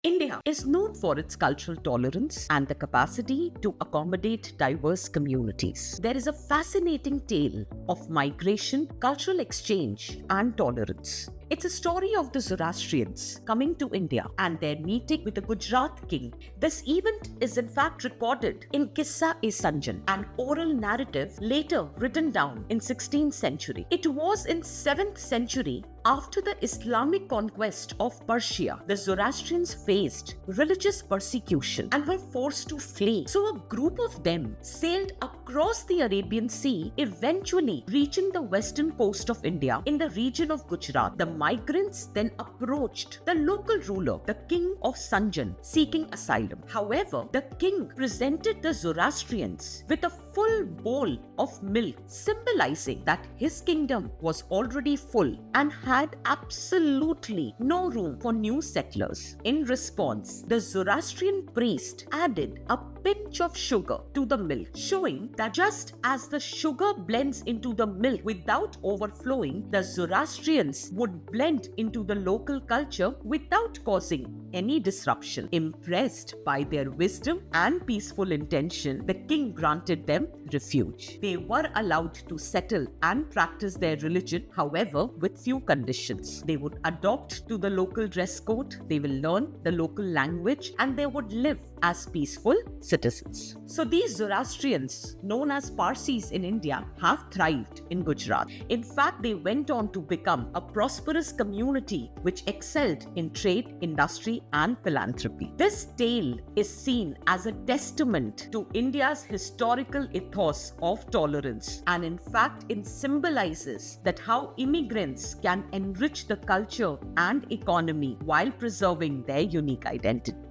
India is known for its cultural tolerance and the capacity to accommodate diverse communities. There is a fascinating tale of migration, cultural exchange, and tolerance. It's a story of the Zoroastrians coming to India and their meeting with the Gujarat king. This event is in fact recorded in Qissa-e-Sanjan, an oral narrative later written down in 16th century. It was in 7th century, after the Islamic conquest of Persia, the Zoroastrians faced religious persecution and were forced to flee. So a group of them sailed across the Arabian Sea, eventually reaching the western coast of India in the region of Gujarat. The migrants then approached the local ruler, the king of Sanjan, seeking asylum. However, the king presented the Zoroastrians with a full bowl of milk, symbolizing that his kingdom was already full and had absolutely no room for new settlers. In response, the Zoroastrian priest added a pinch of sugar to the milk, showing that just as the sugar blends into the milk without overflowing, the Zoroastrians would blend into the local culture without causing any disruption. Impressed by their wisdom and peaceful intention, the king granted them refuge. They were allowed to settle and practice their religion, however, with few conditions. They would adopt to the local dress code, they will learn the local language, and they would live as peaceful citizens. So these Zoroastrians, known as Parsis in India, have thrived in Gujarat. In fact, they went on to become a prosperous community which excelled in trade, industry, and philanthropy. This tale is seen as a testament to India's historical ethos of tolerance, and in fact, it symbolizes that how immigrants can enrich the culture and economy while preserving their unique identity.